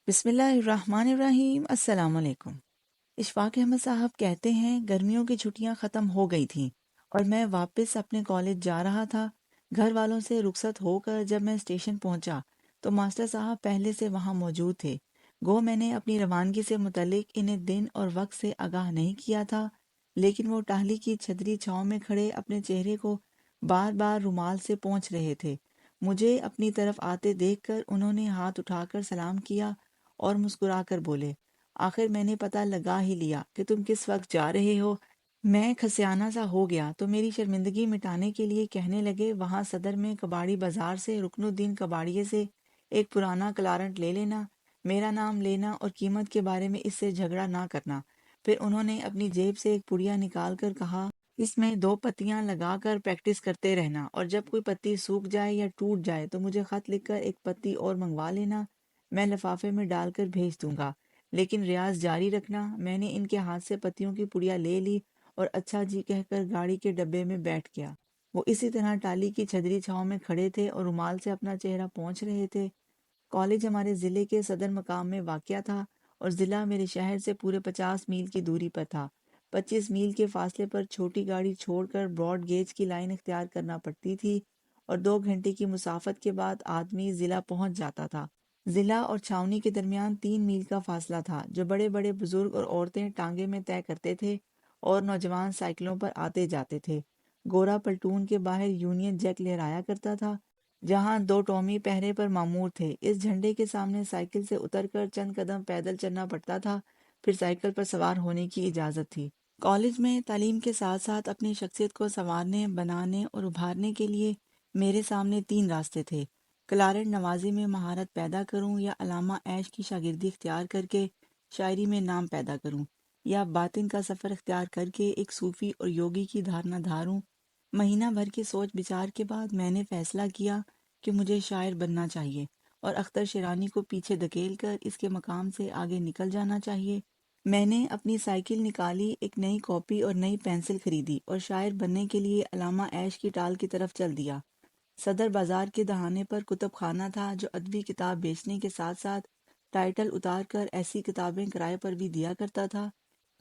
بسم اللہ الرحمن الرحیم۔ السلام علیکم۔ اشفاق احمد صاحب کہتے ہیں گرمیوں کی چھٹیاں ختم ہو گئی تھیں اور میں واپس اپنے کالج جا رہا تھا۔ گھر والوں سے رخصت ہو کر جب میں اسٹیشن پہنچا تو ماسٹر صاحب پہلے سے وہاں موجود تھے۔ گو میں نے اپنی روانگی سے متعلق انہیں دن اور وقت سے آگاہ نہیں کیا تھا، لیکن وہ ٹاہلی کی چھتری چھاؤں میں کھڑے اپنے چہرے کو بار بار رومال سے پونچھ رہے تھے۔ مجھے اپنی طرف آتے دیکھ کر انہوں نے ہاتھ اٹھا کر سلام کیا اور مسکرا کر بولے، آخر میں نے پتہ لگا ہی لیا کہ تم کس وقت جا رہے ہو۔ میں کھسیانہ سا ہو گیا تو میری شرمندگی مٹانے کے لیے کہنے لگے، وہاں صدر میں کباڑی بازار سے رکن الدین کباڑیے سے ایک پرانا کلارنٹ لے لینا، میرا نام لینا اور قیمت کے بارے میں اس سے جھگڑا نہ کرنا۔ پھر انہوں نے اپنی جیب سے ایک پڑیا نکال کر کہا، اس میں 2 پتیاں لگا کر پریکٹس کرتے رہنا، اور جب کوئی پتی سوکھ جائے یا ٹوٹ جائے تو مجھے خط لکھ کر ایک پتی اور منگوا لینا، میں لفافے میں ڈال کر بھیج دوں گا، لیکن ریاض جاری رکھنا۔ میں نے ان کے ہاتھ سے پتیوں کی پڑیا لے لی اور اچھا جی کہہ کر گاڑی کے ڈبے میں بیٹھ گیا۔ وہ اسی طرح ٹالی کی چھتری چھاؤں میں کھڑے تھے اور رومال سے اپنا چہرہ پونچھ رہے تھے۔ کالج ہمارے ضلع کے صدر مقام میں واقع تھا اور ضلع میرے شہر سے پورے 50 میل کی دوری پر تھا۔ 25 میل کے فاصلے پر چھوٹی گاڑی چھوڑ کر براڈ گیج کی لائن اختیار کرنا پڑتی تھی اور 2 گھنٹے کی مسافت کے بعد آدمی ضلع پہنچ جاتا تھا۔ ضلع اور چھاونی کے درمیان 3 میل کا فاصلہ تھا، جو بڑے بڑے بزرگ اور عورتیں ٹانگے میں طے کرتے تھے اور نوجوان سائیکلوں پر آتے جاتے تھے۔ گورا پلٹون کے باہر یونین جیک لہرایا کرتا تھا، جہاں 2 ٹومی پہرے پر مامور تھے۔ اس جھنڈے کے سامنے سائیکل سے اتر کر چند قدم پیدل چلنا پڑتا تھا، پھر سائیکل پر سوار ہونے کی اجازت تھی۔ کالج میں تعلیم کے ساتھ ساتھ اپنی شخصیت کو سنوارنے، بنانے اور ابھارنے کے لیے میرے سامنے 3 راستے تھے۔ کلارنٹ نوازی میں مہارت پیدا کروں، یا علامہ ایش کی شاگردی اختیار کر کے شاعری میں نام پیدا کروں، یا باطن کا سفر اختیار کر کے ایک صوفی اور یوگی کی دھارنا دھاروں۔ مہینہ بھر کے سوچ بچار کے بعد میں نے فیصلہ کیا کہ مجھے شاعر بننا چاہیے اور اختر شیرانی کو پیچھے دھکیل کر اس کے مقام سے آگے نکل جانا چاہیے۔ میں نے اپنی سائیکل نکالی، ایک نئی کاپی اور نئی پینسل خریدی اور شاعر بننے کے لیے علامہ ایش کی ٹال کی طرف چل دیا۔ صدر بازار کے دہانے پر کتب خانہ تھا، جو ادبی کتاب بیچنے کے ساتھ ساتھ ٹائٹل اتار کر ایسی کتابیں کرائے پر بھی دیا کرتا تھا۔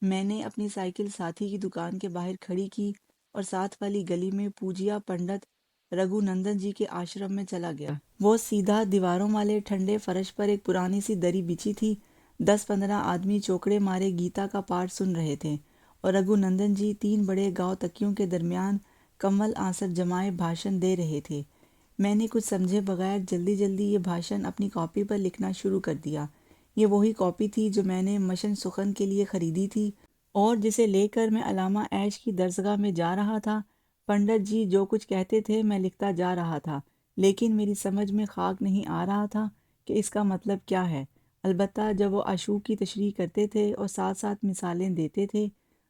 میں نے اپنی سائیکل ساتھی کی دکان کے باہر کھڑی کی اور ساتھ والی گلی میں پوجیا پنڈت رگھو نندن جی کے آشرم میں چلا گیا۔ وہ سیدھا دیواروں والے ٹھنڈے فرش پر ایک پرانی سی دری بچھی تھی۔ 10-15 آدمی چوکڑے مارے گیتا کا پاٹھ سن رہے تھے اور رگھو نندن جی 3 بڑے گاؤں تکیوں کے درمیان کمل آنسر جمائے بھاشن دے رہے تھے۔ میں نے کچھ سمجھے بغیر جلدی جلدی یہ بھاشن اپنی کاپی پر لکھنا شروع کر دیا۔ یہ وہی کاپی تھی جو میں نے مشن سخن کے لیے خریدی تھی اور جسے لے کر میں علامہ ایش کی درسگاہ میں جا رہا تھا۔ پنڈت جی جو کچھ کہتے تھے میں لکھتا جا رہا تھا، لیکن میری سمجھ میں خاک نہیں آ رہا تھا کہ اس کا مطلب کیا ہے۔ البتہ جب وہ عاشوق کی تشریح کرتے تھے اور ساتھ ساتھ مثالیں دیتے تھے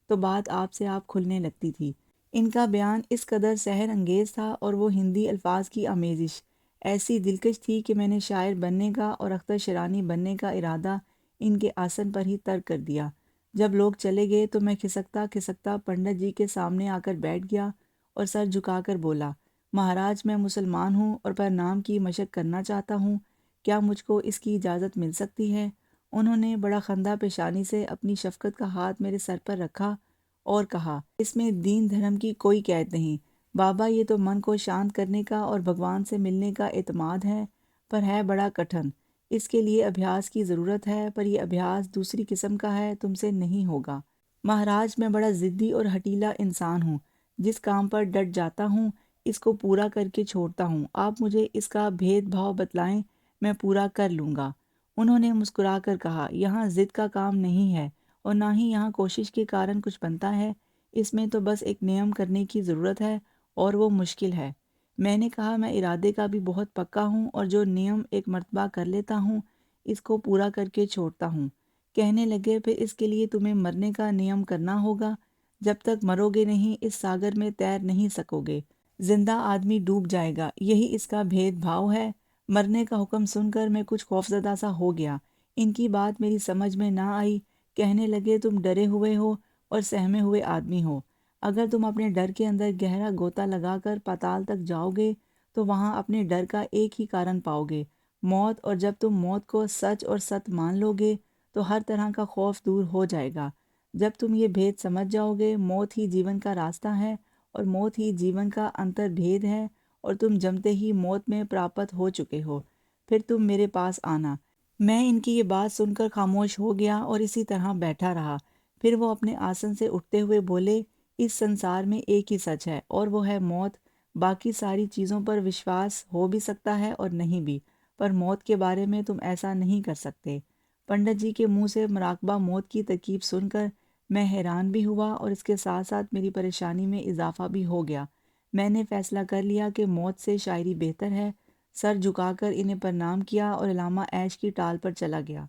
تو بات آپ سے آپ کھلنے لگتی تھی۔ ان کا بیان اس قدر سحر انگیز تھا اور وہ ہندی الفاظ کی آمیزش ایسی دلکش تھی کہ میں نے شاعر بننے کا اور اختر شیرانی بننے کا ارادہ ان کے آسن پر ہی ترک کر دیا۔ جب لوگ چلے گئے تو میں کھسکتا کھسکتا پنڈت جی کے سامنے آ کر بیٹھ گیا اور سر جھکا کر بولا، مہاراج میں مسلمان ہوں اور پر نام کی مشق کرنا چاہتا ہوں، کیا مجھ کو اس کی اجازت مل سکتی ہے؟ انہوں نے بڑا خندہ پیشانی سے اپنی شفقت کا ہاتھ میرے سر پر رکھا اور کہا، اس میں دین دھرم کی کوئی قید نہیں بابا، یہ تو من کو شانت کرنے کا اور بھگوان سے ملنے کا اعتماد ہے، پر ہے بڑا کٹھن۔ اس کے لیے ابھیاس کی ضرورت ہے، پر یہ ابھیاس دوسری قسم کا ہے، تم سے نہیں ہوگا۔ مہاراج میں بڑا ضدی اور ہٹیلا انسان ہوں، جس کام پر ڈٹ جاتا ہوں اس کو پورا کر کے چھوڑتا ہوں۔ آپ مجھے اس کا بھید بھاؤ بتلائیں، میں پورا کر لوں گا۔ انہوں نے مسکرا کر کہا، یہاں ضد کا کام نہیں ہے اور نہ ہی یہاں کوشش کے کارن کچھ بنتا ہے، اس میں تو بس ایک نیم کرنے کی ضرورت ہے اور وہ مشکل ہے۔ میں نے کہا، میں ارادے کا بھی بہت پکا ہوں اور جو نیم ایک مرتبہ کر لیتا ہوں اس کو پورا کر کے چھوڑتا ہوں۔ کہنے لگے، پھر اس کے لیے تمہیں مرنے کا نیم کرنا ہوگا، جب تک مرو گے نہیں اس ساگر میں تیر نہیں سکو گے، زندہ آدمی ڈوب جائے گا، یہی اس کا بھید بھاؤ ہے۔ مرنے کا حکم سن کر میں کچھ خوفزدہ سا ہو گیا، ان کی بات میری سمجھ میں نہ آئی۔ کہنے لگے، تم ڈرے ہوئے ہو اور سہمے ہوئے آدمی ہو، اگر تم اپنے ڈر کے اندر گہرا غوطہ لگا کر پاتال تک جاؤ گے تو وہاں اپنے ڈر کا ایک ہی کارن پاؤ گے، موت، اور جب تم موت کو سچ اور ست مان لو گے تو ہر طرح کا خوف دور ہو جائے گا۔ جب تم یہ بھید سمجھ جاؤ گے، موت ہی جیون کا راستہ ہے اور موت ہی جیون کا انتر بھید ہے، اور تم جمتے ہی موت میں پراپت ہو چکے ہو، پھر تم میرے پاس آنا۔ میں ان کی یہ بات سن کر خاموش ہو گیا اور اسی طرح بیٹھا رہا۔ پھر وہ اپنے آسن سے اٹھتے ہوئے بولے، اس سنسار میں ایک ہی سچ ہے اور وہ ہے موت۔ باقی ساری چیزوں پر وشواس ہو بھی سکتا ہے اور نہیں بھی، پر موت کے بارے میں تم ایسا نہیں کر سکتے۔ پنڈت جی کے منہ سے مراقبہ موت کی ترکیب سن کر میں حیران بھی ہوا اور اس کے ساتھ ساتھ میری پریشانی میں اضافہ بھی ہو گیا۔ میں نے فیصلہ کر لیا کہ موت سے شاعری بہتر ہے۔ سر جھکا کر انہیں پرنام کیا اور علامہ عیش کی ٹال پر چلا گیا۔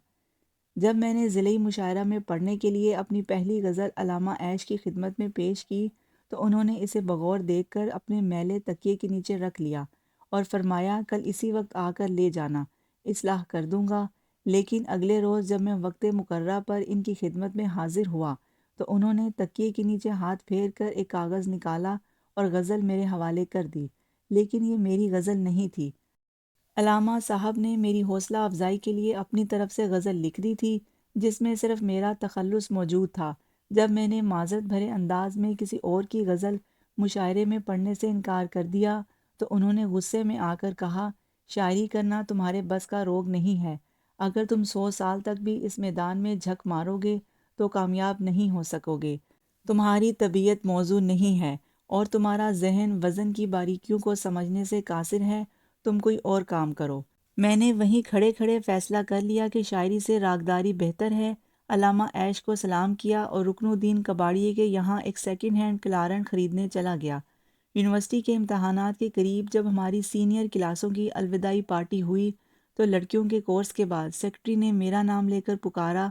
جب میں نے ضلعی مشاعرہ میں پڑھنے کے لیے اپنی پہلی غزل علامہ عیش کی خدمت میں پیش کی تو انہوں نے اسے بغور دیکھ کر اپنے میلے تکیے کے نیچے رکھ لیا اور فرمایا، کل اسی وقت آ کر لے جانا، اصلاح کر دوں گا۔ لیکن اگلے روز جب میں وقت مقررہ پر ان کی خدمت میں حاضر ہوا تو انہوں نے تکیے کے نیچے ہاتھ پھیر کر ایک کاغذ نکالا اور غزل میرے حوالے کر دی، لیکن یہ میری غزل نہیں تھی۔ علامہ صاحب نے میری حوصلہ افزائی کے لیے اپنی طرف سے غزل لکھ دی تھی، جس میں صرف میرا تخلص موجود تھا۔ جب میں نے معذرت بھرے انداز میں کسی اور کی غزل مشاعرے میں پڑھنے سے انکار کر دیا تو انہوں نے غصے میں آ کر کہا، شاعری کرنا تمہارے بس کا روگ نہیں ہے۔ اگر تم 100 سال تک بھی اس میدان میں جھک مارو گے تو کامیاب نہیں ہو سکو گے۔ تمہاری طبیعت موزوں نہیں ہے اور تمہارا ذہن وزن کی باریکیوں کو سمجھنے سے قاصر ہے۔ تم کوئی اور کام کرو۔ میں نے وہیں کھڑے کھڑے فیصلہ کر لیا کہ شاعری سے راگداری بہتر ہے۔ علامہ عیش کو سلام کیا اور رکن الدین کباڑیے کے یہاں ایک سیکنڈ ہینڈ کلارنٹ خریدنے چلا گیا۔ یونیورسٹی کے امتحانات کے قریب جب ہماری سینئر کلاسوں کی الوداعی پارٹی ہوئی تو لڑکیوں کے کورس کے بعد سیکرٹری نے میرا نام لے کر پکارا۔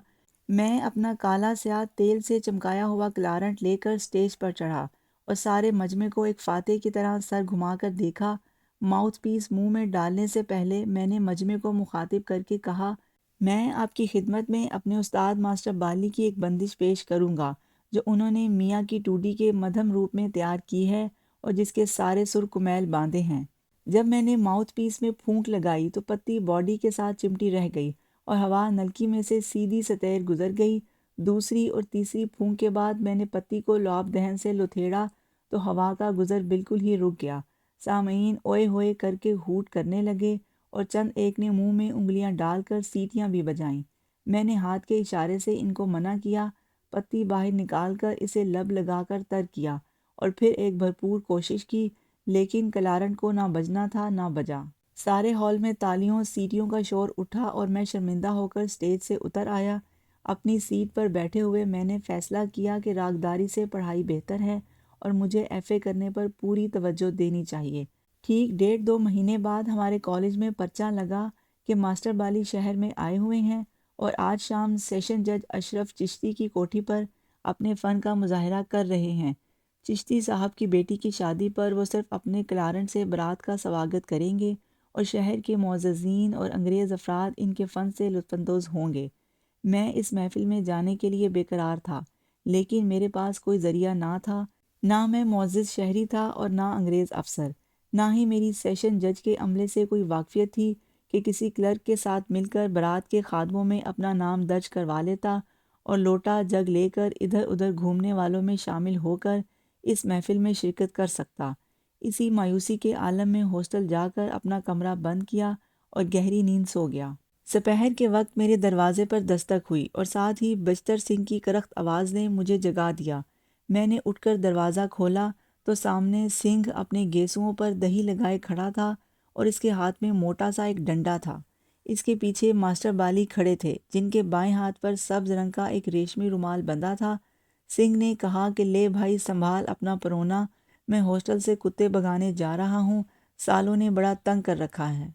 میں اپنا کالا سیاہ تیل سے چمکایا ہوا کلارنٹ لے کر سٹیج پر چڑھا اور سارے مجمع کو ایک فاتح کی طرح سر گھما کر دیکھا۔ ماؤتھ پیس منہ میں ڈالنے سے پہلے میں نے مجمع کو مخاطب کر کے کہا، میں آپ کی خدمت میں اپنے استاد ماسٹر بالی کی ایک بندش پیش کروں گا جو انہوں نے میاں کی ٹوڈی کے مدھم روپ میں تیار کی ہے اور جس کے سارے سر کمیل باندھے ہیں۔ جب میں نے ماؤتھ پیس میں پھونک لگائی تو پتی باڈی کے ساتھ چمٹی رہ گئی اور ہوا نلکی میں سے سیدھی سطح گزر گئی۔ دوسری اور تیسری پھونک کے بعد میں نے پتی کو لعاب دہن سے لتھیڑا تو ہوا کا گزر بالکل ہی رک گیا۔ سامعین اوئے ہوئے کر کے ہوٹ کرنے لگے اور چند ایک نے منہ میں انگلیاں ڈال کر سیٹیاں بھی بجائیں۔ میں نے ہاتھ کے اشارے سے ان کو منع کیا، پتی باہر نکال کر اسے لب لگا کر تر کیا اور پھر ایک بھرپور کوشش کی، لیکن کلارنٹ کو نہ بجنا تھا نہ بجا۔ سارے ہال میں تالیوں سیٹیوں کا شور اٹھا اور میں شرمندہ ہو کر سٹیج سے اتر آیا۔ اپنی سیٹ پر بیٹھے ہوئے میں نے فیصلہ کیا کہ راگداری سے پڑھائی بہتر ہے اور مجھے ایف اے کرنے پر پوری توجہ دینی چاہیے۔ ٹھیک 1.5-2 مہینے بعد ہمارے کالج میں پرچہ لگا کہ ماسٹر بالی شہر میں آئے ہوئے ہیں اور آج شام سیشن جج اشرف چشتی کی کوٹھی پر اپنے فن کا مظاہرہ کر رہے ہیں۔ چشتی صاحب کی بیٹی کی شادی پر وہ صرف اپنے کلارنٹ سے برات کا سواگت کریں گے اور شہر کے معززین اور انگریز افراد ان کے فن سے لطف اندوز ہوں گے۔ میں اس محفل میں جانے کے لیے بے قرار تھا، لیکن میرے پاس کوئی ذریعہ نہ تھا۔ نہ میں معزز شہری تھا اور نہ انگریز افسر، نہ ہی میری سیشن جج کے عملے سے کوئی واقفیت تھی کہ کسی کلرک کے ساتھ مل کر برات کے خادموں میں اپنا نام درج کروا لیتا اور لوٹا جگ لے کر ادھر ادھر گھومنے والوں میں شامل ہو کر اس محفل میں شرکت کر سکتا۔ اسی مایوسی کے عالم میں ہاسٹل جا کر اپنا کمرہ بند کیا اور گہری نیند سو گیا۔ سپہر کے وقت میرے دروازے پر دستک ہوئی اور ساتھ ہی بچتر سنگھ کی کرخت آواز نے مجھے جگا دیا۔ میں نے اٹھ کر دروازہ کھولا تو سامنے سنگھ اپنے گیسوؤں پر دہی لگائے کھڑا تھا اور اس کے ہاتھ میں موٹا سا ایک ڈنڈا تھا۔ اس کے پیچھے ماسٹر بالی کھڑے تھے جن کے بائیں ہاتھ پر سبز رنگ کا ایک ریشمی رومال بندھا تھا۔ سنگھ نے کہا کہ لے بھائی سنبھال اپنا پرونا، میں ہاسٹل سے کتے بھگانے جا رہا ہوں، سالوں نے بڑا تنگ کر رکھا ہے۔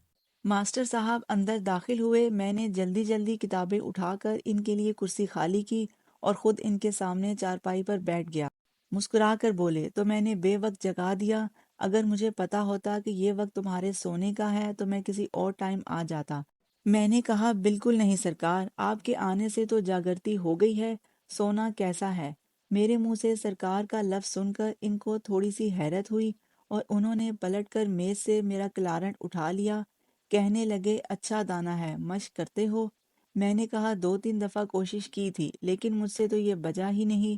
ماسٹر صاحب اندر داخل ہوئے۔ میں نے جلدی جلدی کتابیں اٹھا کر ان کے لیے کرسی خالی کی اور خود ان کے سامنے چارپائی پر بیٹھ گیا۔ مسکرا کر بولے، تو میں نے بے وقت جگا دیا۔ اگر مجھے پتا ہوتا کہ یہ وقت تمہارے سونے کا ہے تو میں کسی اور ٹائم آ جاتا۔ میں نے کہا، بالکل نہیں سرکار، آپ کے آنے سے تو جاگرتی ہو گئی ہے، سونا کیسا ہے؟ میرے منہ سے سرکار کا لفظ سن کر ان کو تھوڑی سی حیرت ہوئی اور انہوں نے پلٹ کر میز سے میرا کلارنٹ اٹھا لیا۔ کہنے لگے اچھا دانا ہے، مشق کرتے ہو؟ میں نے کہا 2-3 دفعہ کوشش کی تھی لیکن مجھ سے تو یہ بجا ہی نہیں۔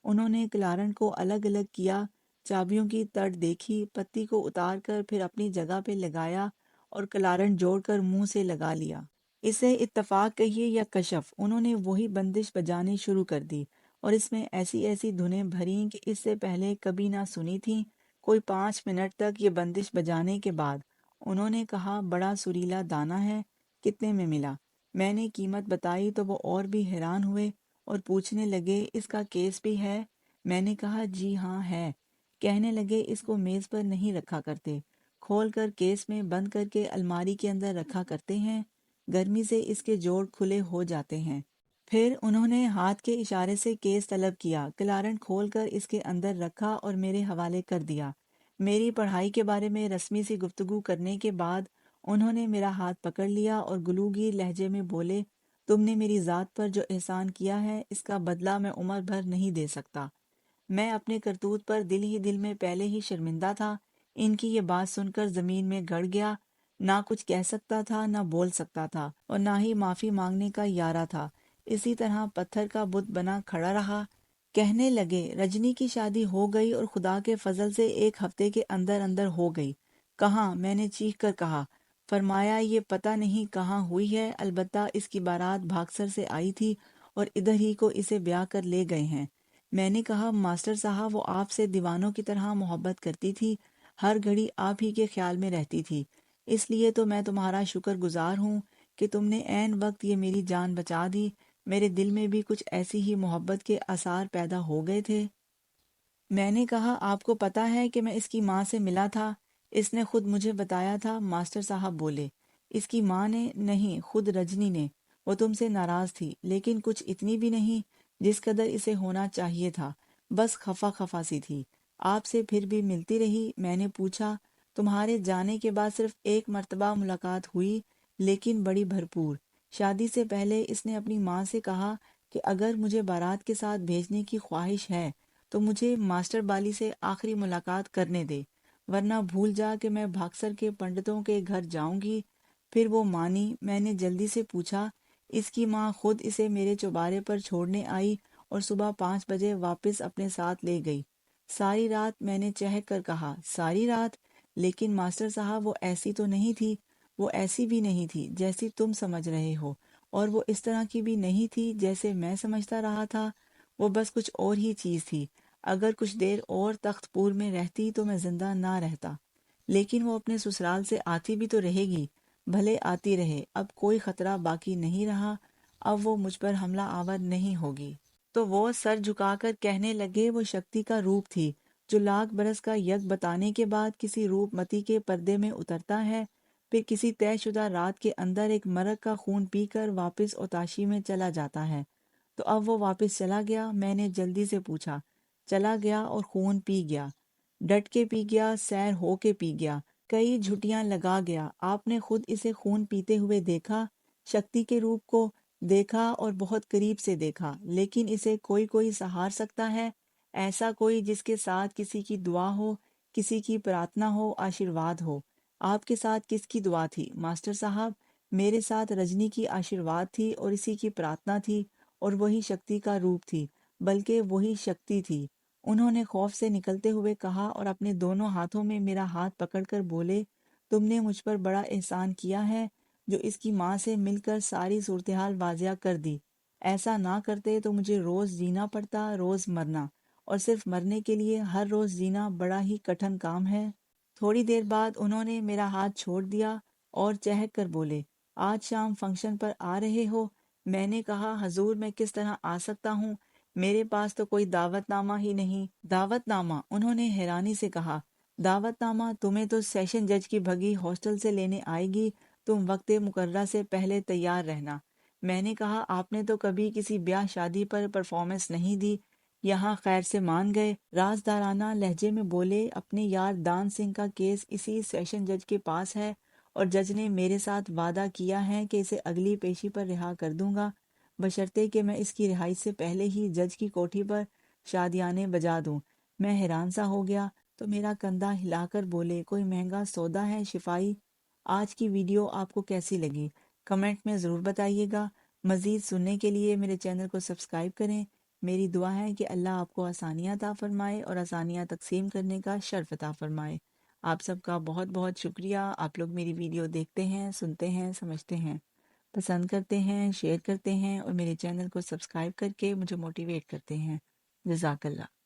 انہوں نے کلارنٹ کو الگ الگ کیا، چابیوں کی تڑ دیکھی، پتی کو اتار کر پھر اپنی جگہ پہ لگایا اور کلارنٹ جوڑ کر منہ سے لگا لیا۔ اسے اتفاق کہیے یا کشف، انہوں نے وہی بندش بجانی شروع کر دی اور اس میں ایسی ایسی دھنیں بھریں کہ اس سے پہلے کبھی نہ سنی تھیں۔ کوئی 5 منٹ تک یہ بندش بجانے کے بعد انہوں نے کہا بڑا سریلا دانا ہے، کتنے میں ملا؟ میں نے قیمت بتائی تو وہ اور بھی حیران ہوئے اور پوچھنے لگے اس کا کیس بھی ہے؟ میں نے کہا جی ہاں ہے۔ کہنے لگے اس کو میز پر نہیں رکھا کرتے، کھول کر کیس میں بند کر کے الماری کے اندر رکھا کرتے ہیں، گرمی سے اس کے جوڑ کھلے ہو جاتے ہیں۔ پھر انہوں نے ہاتھ کے اشارے سے کیس طلب کیا، کلارنٹ کھول کر اس کے اندر رکھا اور میرے حوالے کر دیا۔ میری پڑھائی کے بارے میں رسمی سی گفتگو کرنے کے بعد انہوں نے میرا ہاتھ پکڑ لیا اور گلوگیر لہجے میں بولے تم نے میری ذات پر جو احسان کیا ہے اس کا بدلہ میں عمر بھر نہیں دے سکتا۔ میں اپنے کرتوت پر دل ہی دل میں پہلے ہی شرمندہ تھا۔ ان کی یہ بات سن کر زمین میں گڑ گیا، نہ کچھ کہہ سکتا تھا نہ بول سکتا تھا اور نہ ہی معافی مانگنے کا یارہ تھا۔ اسی طرح پتھر کا بت بنا کھڑا رہا۔ کہنے لگے رجنی کی شادی ہو گئی اور خدا کے فضل سے 1 ہفتے کے اندر اندر ہو گئی۔ کہاں؟ میں نے چیخ کر کہا۔ فرمایا یہ پتہ نہیں کہاں ہوئی ہے، البتہ اس کی بارات بھاگسر سے آئی تھی اور ادھر ہی کو اسے بیاہ کر لے گئے ہیں۔ میں نے کہا ماسٹر صاحب وہ آپ سے دیوانوں کی طرح محبت کرتی تھی، ہر گھڑی آپ ہی کے خیال میں رہتی تھی، اس لیے تو میں تمہارا شکر گزار ہوں کہ تم نے عین وقت یہ میری جان بچا دی۔ میرے دل میں بھی کچھ ایسی ہی محبت کے آثار پیدا ہو گئے تھے۔ میں نے کہا آپ کو پتہ ہے کہ میں اس کی ماں سے ملا تھا؟ اس نے خود مجھے بتایا تھا۔ ماسٹر صاحب بولے اس کی ماں نے؟ نہیں، خود رجنی نے۔ وہ تم سے ناراض تھی لیکن کچھ اتنی بھی نہیں جس قدر اسے ہونا چاہیے تھا، بس خفا خفا سی تھی۔ آپ سے پھر بھی ملتی رہی۔ میں نے پوچھا تمہارے جانے کے بعد صرف 1 مرتبہ ملاقات ہوئی لیکن بڑی بھرپور۔ شادی سے پہلے اس نے اپنی ماں سے کہا کہ اگر مجھے بارات کے ساتھ بھیجنے کی خواہش ہے تو مجھے ماسٹر بالی سے آخری ملاقات کرنے دے، ورنہ بھول جا کہ میں بھاگسر کے پنڈتوں کے گھر جاؤں گی۔ پھر وہ مانی۔ میں نے جلدی سے پوچھا اس کی ماں خود اسے میرے چوبارے پر چھوڑنے آئی اور صبح 5 بجے واپس اپنے ساتھ لے گئی۔ ساری رات؟ میں نے چہک کر کہا ساری رات؟ لیکن ماسٹر صاحب وہ ایسی تو نہیں تھی، وہ ایسی بھی نہیں تھی جیسی تم سمجھ رہے ہو، اور وہ اس طرح کی بھی نہیں تھی جیسے میں سمجھتا رہا تھا۔ وہ بس کچھ اور ہی چیز تھی۔ اگر کچھ دیر اور تخت پور میں رہتی تو میں زندہ نہ رہتا، لیکن وہ اپنے سسرال سے آتی بھی تو رہے گی۔ بھلے آتی رہے، اب کوئی خطرہ باقی نہیں رہا، اب وہ مجھ پر حملہ آور نہیں ہوگی۔ تو وہ سر جھکا کر کہنے لگے وہ شکتی کا روپ تھی جو 1,00,000 برس کا یک بتانے کے بعد کسی روپ متی کے پردے میں اترتا ہے، پھر کسی طے شدہ رات کے اندر ایک مرگ کا خون پی کر واپس اوتاشی میں چلا جاتا ہے۔ تو اب وہ واپس چلا گیا؟ میں نے جلدی سے پوچھا۔ چلا گیا اور خون پی گیا، ڈٹ کے پی گیا، سیر ہو کے پی گیا، کئی جھٹیاں لگا گیا۔ آپ نے خود اسے خون پیتے ہوئے دیکھا، شکتی کے روپ کو دیکھا اور بہت قریب سے دیکھا، لیکن اسے کوئی سہار سکتا ہے؟ ایسا کوئی جس کے ساتھ کسی کی دعا ہو، کسی کی پرارتھنا ہو، آشیرواد ہو۔ آپ کے ساتھ کس کی دعا تھی ماسٹر صاحب؟ میرے ساتھ رجنی کی آشیرواد تھی اور اسی کی پرارتھنا تھی، اور وہی شکتی کا روپ تھی، بلکہ وہی شکتی تھی۔ انہوں نے خوف سے نکلتے ہوئے کہا اور اپنے دونوں ہاتھوں میں میرا ہاتھ پکڑ کر بولے تم نے مجھ پر بڑا احسان کیا ہے جو اس کی ماں سے مل کر ساری صورتحال واضح کر دی۔ ایسا نہ کرتے تو مجھے روز جینا پڑتا، روز مرنا، اور صرف مرنے کے لیے ہر روز جینا بڑا ہی کٹھن کام ہے۔ تھوڑی دیر بعد انہوں نے میرا ہاتھ چھوڑ دیا اور چہک کر بولے آج شام فنکشن پر آ رہے ہو؟ میں نے کہا حضور میں کس طرح آ سکتا ہوں، میرے پاس تو کوئی دعوت نامہ ہی نہیں۔ دعوت نامہ؟ انہوں نے حیرانی سے کہا دعوت نامہ؟ تمہیں تو سیشن جج کی بھگی ہاسٹل سے لینے آئے گی، تم وقت مقررہ سے پہلے تیار رہنا۔ میں نے کہا آپ نے تو کبھی کسی بیاہ شادی پر پرفارمنس نہیں دی، یہاں خیر سے مان گئے۔ رازدارانہ لہجے میں بولے اپنے یار دان سنگھ کا کیس اسی سیشن جج کے پاس ہے اور جج نے میرے ساتھ وعدہ کیا ہے کہ اسے اگلی پیشی پر رہا کر دوں گا، بشرطے کہ میں اس کی رہائی سے پہلے ہی جج کی کوٹھی پر شادیانے بجا دوں۔ میں حیران سا ہو گیا تو میرا کندھا ہلا کر بولے کوئی مہنگا سودا ہے شفائی؟ آج کی ویڈیو آپ کو کیسی لگی کمنٹ میں ضرور بتائیے گا۔ مزید سننے کے لیے میرے چینل کو سبسکرائب کریں۔ میری دعا ہے کہ اللہ آپ کو آسانیاں عطا فرمائے اور آسانیاں تقسیم کرنے کا شرف عطا فرمائے۔ آپ سب کا بہت بہت شکریہ۔ آپ لوگ میری ویڈیو دیکھتے ہیں، سنتے ہیں، سمجھتے ہیں، پسند کرتے ہیں، شیئر کرتے ہیں اور میرے چینل کو سبسکرائب کر کے مجھے موٹیویٹ کرتے ہیں۔ جزاک اللہ۔